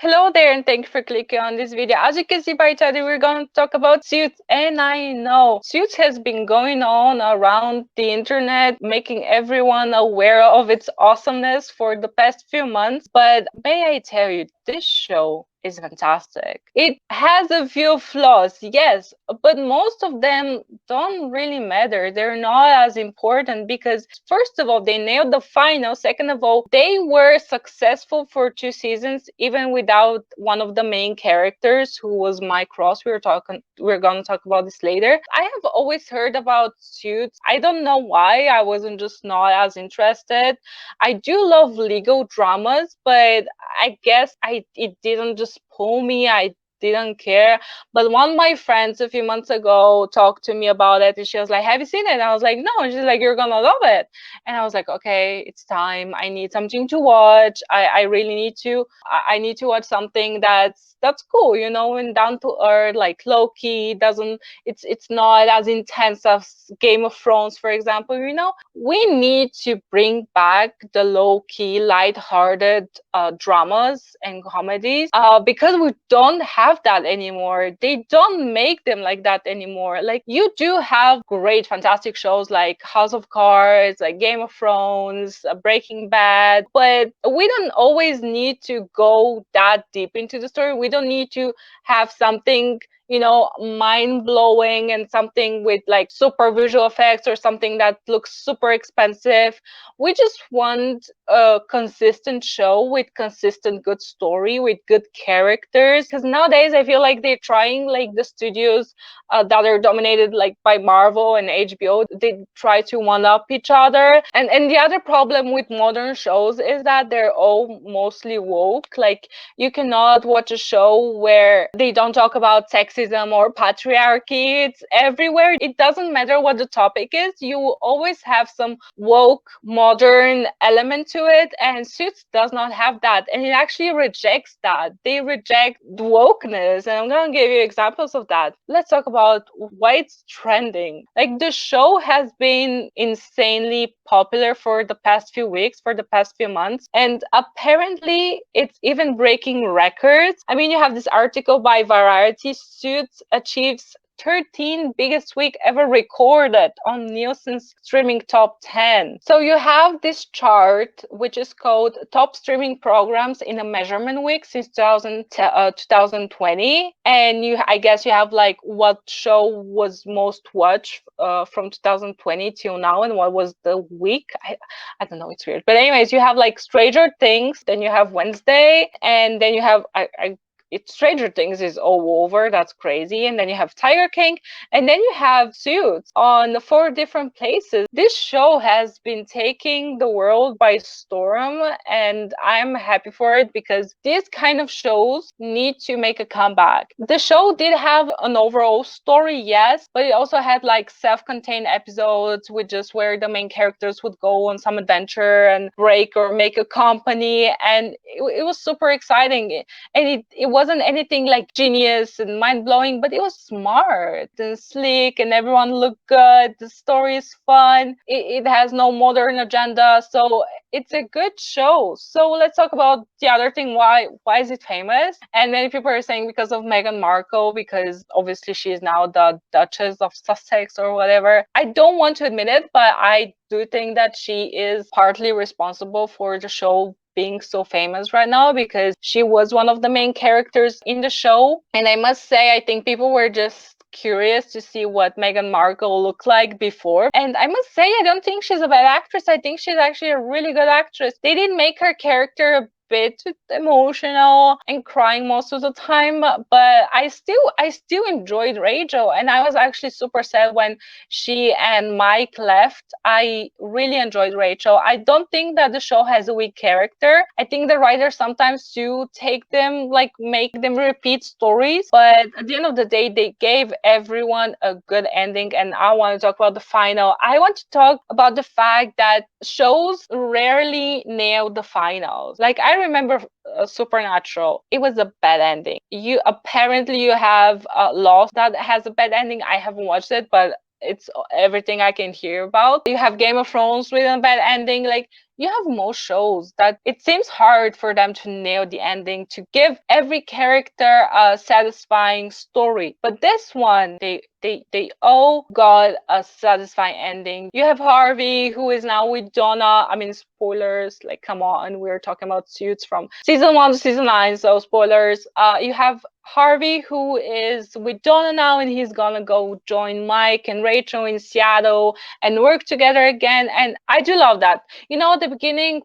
Hello there, and thank you for clicking on this video. As you can see by title, we're going to talk about Suits. And I know Suits has been going on around the internet, making everyone aware of its awesomeness for the past few months. But may I tell you, this show is fantastic. It has a few flaws, yes, but most of them don't really matter. They're not as important because, first of all, they nailed the final. Second of all, they were successful for 2 seasons, even without one of the main characters, who was Mike Ross. We're gonna talk about this later. I have always heard about Suits. I don't know why. I wasn't just not as interested. I do love legal dramas, but I guess it didn't just pull me. I didn't care. But one of my friends a few months ago talked to me about it, and she was like, "Have you seen it?" And I was like, "No." And she's like, "You're gonna love it." And I was like, "Okay, it's time. I need something to watch. I really need to. I need to watch something that's cool, and down to earth, like low key. Doesn't It's not as intense as Game of Thrones, for example. We need to bring back the low key, light-hearted dramas and comedies because we don't have that anymore. They don't make them like that anymore. Like, you do have great, fantastic shows like House of Cards, like Game of Thrones, Breaking Bad, but we don't always need to go that deep into the story. We don't need to have something mind blowing and something with like super visual effects or something that looks super expensive. We just want a consistent show with consistent good story with good characters, because nowadays I feel like they're trying, like the studios that are dominated like by Marvel and HBO, they try to one up each other. And the other problem with modern shows is that they're all mostly woke. Like, you cannot watch a show where they don't talk about sexism or patriarchy. It's everywhere. It doesn't matter what the topic is, you will always have some woke modern element to it, and Suits does not have that, and it actually rejects that. They reject wokeness, and I'm gonna give you examples of that. Let's talk about why it's trending. Like, the show has been insanely popular for the past few weeks, for the past few months, and apparently it's even breaking records. I mean, you have this article by Variety. Suits achieves 13 biggest week ever recorded on Nielsen's streaming top 10. So you have this chart, which is called top streaming programs in a measurement week since 2020. And I guess you have like what show was most watched from 2020 till now, and what was the week. I don't know, it's weird. But anyways, you have like Stranger Things, then you have Wednesday, and then you have Stranger Things is all over. That's crazy. And then you have Tiger King, and then you have Suits on 4 different places. This show has been taking the world by storm, and I'm happy for it because these kind of shows need to make a comeback. The show did have an overall story, yes, but it also had like self-contained episodes with just where the main characters would go on some adventure and break or make a company, and it was super exciting. And it wasn't anything like genius and mind-blowing, but it was smart and slick, and everyone looked good. The story is fun. It has no modern agenda, so it's a good show. So let's talk about the other thing. Why is it famous? And many people are saying because of Meghan Markle, because obviously she is now the Duchess of Sussex or whatever. I don't want to admit it, but I do think that she is partly responsible for the show being so famous right now, because she was one of the main characters in the show. And I must say, I think people were just curious to see what Meghan Markle looked like before. And I must say, I don't think she's a bad actress. I think she's actually a really good actress. They didn't make her character a bit emotional and crying most of the time, but I still enjoyed Rachel, and I was actually super sad when she and Mike left. I really enjoyed Rachel. I don't think that the show has a weak character. I think the writers sometimes do take them, like, make them repeat stories, but at the end of the day, they gave everyone a good ending. And I want to talk about the final. I want to talk about the fact that shows rarely nail the finals. Like, I remember Supernatural. It was a bad ending. You have Lost that has a bad ending. I haven't watched it, but it's everything I can hear about. You have Game of Thrones with a bad ending. Like, you have most shows that it seems hard for them to nail the ending, to give every character a satisfying story. But this one, they all got a satisfying ending. You have Harvey, who is now with Donna. I mean, spoilers, like, come on, we're talking about Suits from season 1 to season 9, so spoilers. You have Harvey, who is with Donna now, and he's gonna go join Mike and Rachel in Seattle and work together again. And I do love that. You know, at the beginning,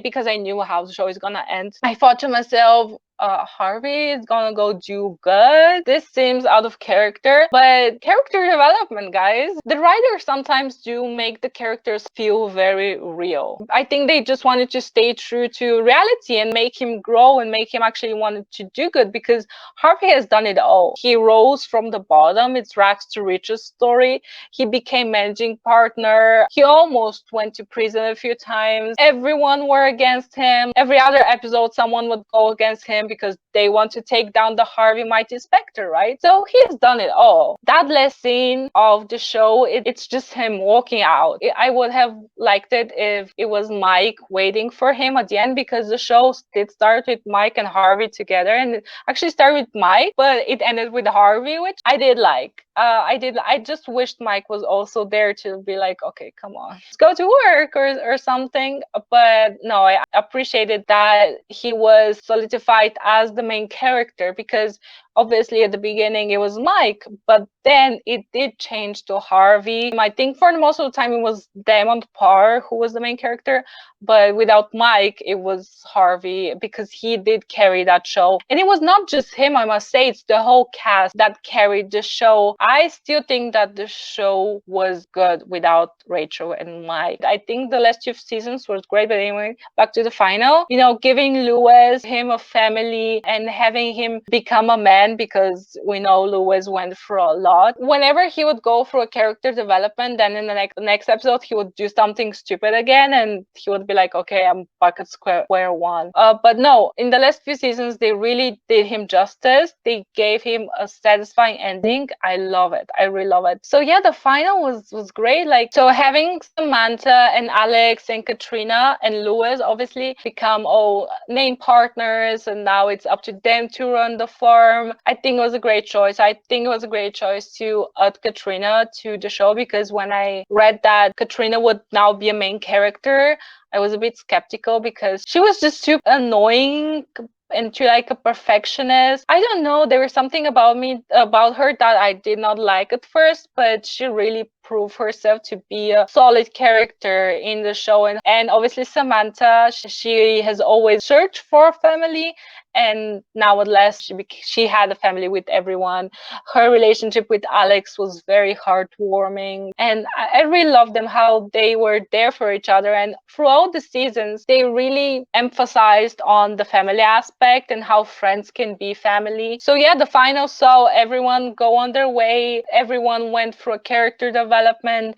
because I knew how the show is gonna end, I thought to myself, Harvey is gonna go do good. This seems out of character, but character development, guys. The writers sometimes do make the characters feel very real. I think they just wanted to stay true to reality and make him grow and make him actually want to do good, because Harvey has done it all. He rose from the bottom. It's rags to riches story. He became managing partner. He almost went to prison a few times. Everyone were against him. Every other episode, someone would go against him because they want to take down the Harvey Mighty Spectre, right? So he has done it all. That last scene of the show, it's just him walking out. I would have liked it if it was Mike waiting for him at the end, because the show did start with Mike and Harvey together, and it actually started with Mike, but it ended with Harvey, which I did like. I just wished Mike was also there to be like, okay, come on, let's go to work or something. But no, I appreciated that he was solidified as the main character, because obviously at the beginning it was Mike, but then it did change to Harvey. I think for most of the time it was them on par who was the main character, but without Mike it was Harvey, because he did carry that show. And it was not just him, I must say, it's the whole cast that carried the show. I still think that the show was good without Rachel and Mike. I think the last 2 seasons was great, but anyway, back to the final. You know, giving Lewis him a family and having him become a man, because we know Lewis went through a lot. Whenever he would go through a character development, then in the next episode he would do something stupid again, and he would be like, okay, I'm back at square one. But no, in the last few seasons they really did him justice. They gave him a satisfying ending. I love it. I really love it. So yeah, the final was great. Like, so having Samantha and Alex and Katrina and Lewis obviously become all named partners, and now it's up to them to run the farm. I think it was a great choice. I think it was a great choice to add Katrina to the show, because when I read that Katrina would now be a main character, I was a bit skeptical, because she was just super annoying and to like a perfectionist. I don't know, there was something about her that I did not like at first, but she really proved herself to be a solid character in the show. And obviously Samantha, she has always searched for a family, and now at last she had a family with everyone. Her relationship with Alex was very heartwarming, and I really loved them, how they were there for each other. And throughout the seasons they really emphasized on the family aspect and how friends can be family. So yeah, the final saw everyone go on their way. Everyone went through a character development.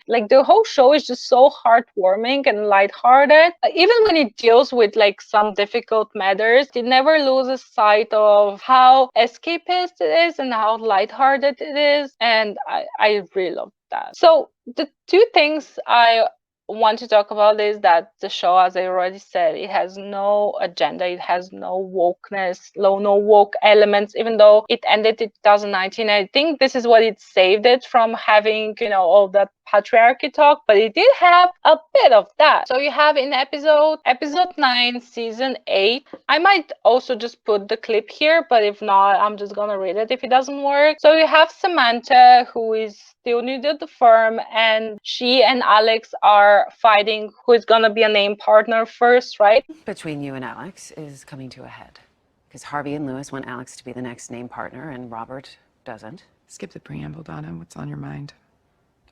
Like, the whole show is just so heartwarming and lighthearted. Even when it deals with like some difficult matters, it never loses sight of how escapist it is and how lighthearted it is. And I really love that. So the 2 things I want to talk about is that the show, as I already said, it has no agenda, it has no wokeness, no woke elements, even though it ended in 2019. I think this is what it saved it from having, you know, all that patriarchy talk, but it did have a bit of that. So you have in episode 9, season 8. I might also just put the clip here, but if not, I'm just gonna read it if it doesn't work. So you have Samantha, who is still new to the firm, and she and Alex are fighting who is gonna be a name partner first, right? Between you and Alex is coming to a head, because Harvey and Lewis want Alex to be the next name partner, and Robert doesn't. Skip the preamble, Donna. What's on your mind?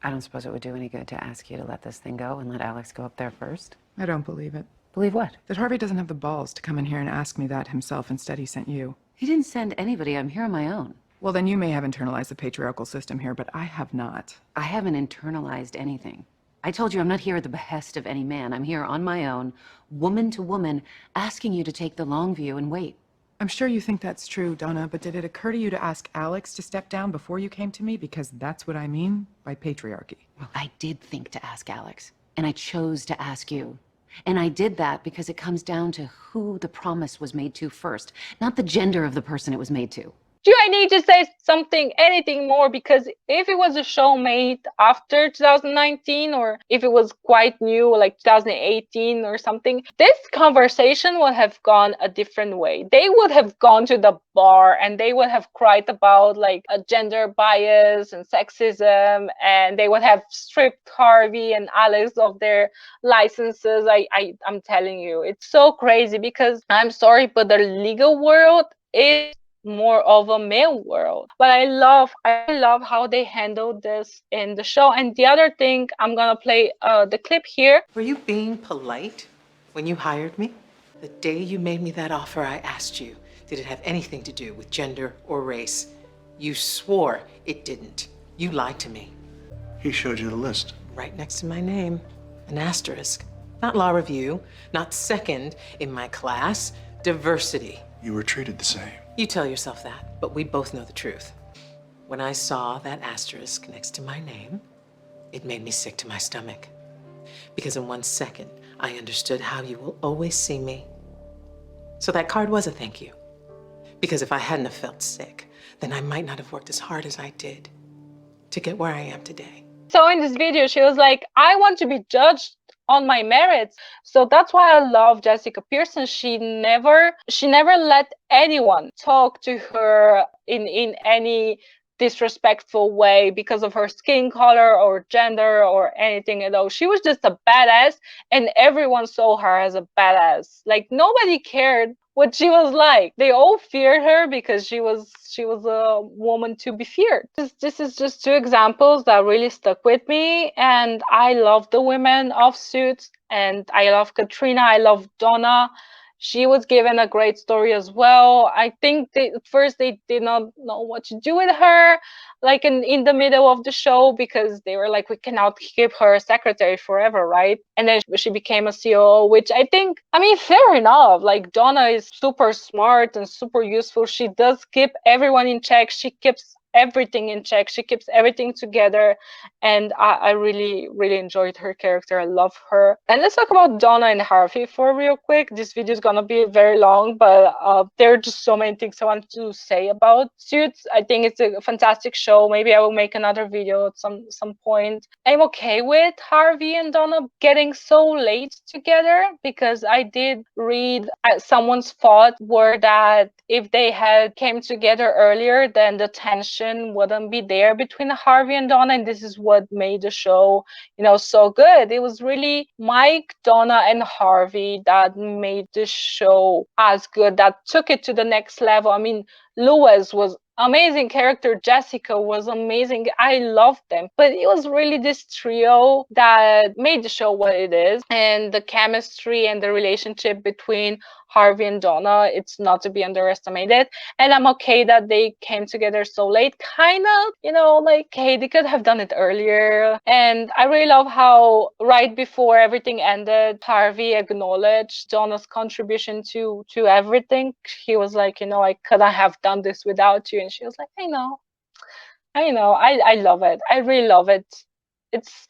I don't suppose it would do any good to ask you to let this thing go and let Alex go up there first? I don't believe it. Believe what? That Harvey doesn't have the balls to come in here and ask me that himself. Instead, he sent you. He didn't send anybody. I'm here on my own. Well, then you may have internalized the patriarchal system here, but I have not. I haven't internalized anything. I told you I'm not here at the behest of any man. I'm here on my own, woman to woman, asking you to take the long view and wait. I'm sure you think that's true, Donna, but did it occur to you to ask Alex to step down before you came to me? Because that's what I mean by patriarchy. I did think to ask Alex, and I chose to ask you. And I did that because it comes down to who the promise was made to first, not the gender of the person it was made to. Do I need to say something, anything more? Because if it was a show made after 2019, or if it was quite new, like 2018 or something, this conversation would have gone a different way. They would have gone to the bar and they would have cried about like a gender bias and sexism, and they would have stripped Harvey and Alex of their licenses. I'm telling you, it's so crazy, because I'm sorry, but the legal world is more of a male world. But I love how they handled this in the show. And the other thing, I'm gonna play the clip here. Were you being polite when you hired me? The day you made me that offer, I asked you, did it have anything to do with gender or race? You swore it didn't. You lied to me. He showed you the list. Right next to my name, an asterisk. Not law review, not second in my class, diversity. You were treated the same. You tell yourself that, but we both know the truth. When I saw that asterisk next to my name, it made me sick to my stomach. Because in 1 second, I understood how you will always see me. So that card was a thank you. Because if I hadn't have felt sick, then I might not have worked as hard as I did to get where I am today. So in this video, she was like, I want to be judged on my merits. So that's why I love Jessica Pearson. She never let anyone talk to her in any disrespectful way because of her skin color or gender or anything at all. She was just a badass, and everyone saw her as a badass. Like, nobody cared what she was like. They all feared her because she was a woman to be feared. This is just two examples that really stuck with me. And I love the women of Suits, and I love Katrina, I love Donna. She was given a great story as well. I think at first they did not know what to do with her, like in the middle of the show, because they were like, we cannot keep her secretary forever, right? And then she became a COO, which I think, I mean, fair enough. Like, Donna is super smart and super useful. She does keep everyone in check. She keeps everything in check. She keeps everything together. And I really, really enjoyed her character. I love her. And let's talk about Donna and Harvey for real quick. This video is gonna be very long, but there are just so many things I want to say about Suits. I think it's a fantastic show. Maybe I will make another video at some point. I'm okay with Harvey and Donna getting so late together, because I did read someone's thought were that if they had came together earlier, then the tension wouldn't be there between Harvey and Donna, and this is what made the show, you know, so good. It was really Mike, Donna, and Harvey that made the show as good, that took it to the next level. I mean, Lewis was amazing character, Jessica was amazing, I loved them, but it was really this trio that made the show what it is. And the chemistry and the relationship between Harvey and Donna, it's not to be underestimated. And I'm okay that they came together so late, kind of, you know, like, hey, they could have done it earlier. And I really love how right before everything ended, Harvey acknowledged Donna's contribution to everything. He was like, you know, I couldn't have done this without you. And she was like, I know, I love it. I really love it. It's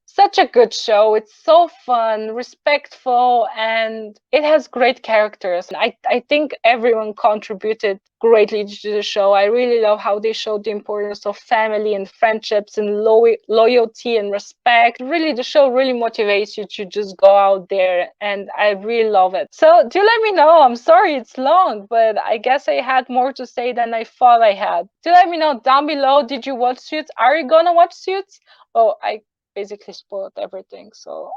such a good show. It's so fun, respectful, and it has great characters. I think everyone contributed greatly to the show. I really love how they showed the importance of family and friendships and loyalty and respect. Really, the show really motivates you to just go out there, and I really love it. So do let me know. I'm sorry it's long, but I guess I had more to say than I thought I had. Do let me know down below, did you watch Suits? Are you gonna watch Suits? Oh, I basically spoiled everything, so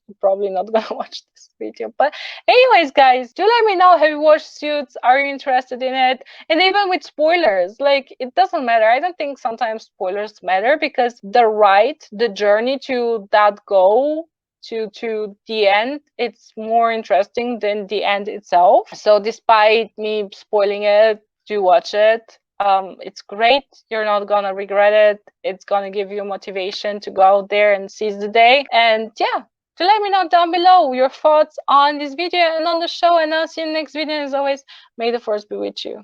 I'm probably not gonna watch this video. But anyways, guys, do let me know, have you watched Suits? Are you interested in it? And even with spoilers, like, it doesn't matter. I don't think sometimes spoilers matter, because the journey to that goal, to the end, it's more interesting than the end itself. So despite me spoiling it, do watch it. It's great. You're not gonna regret it. It's gonna give you motivation to go out there and seize the day. And yeah, to let me know down below your thoughts on this video and on the show, and I'll see you in the next video. As always, may the force be with you.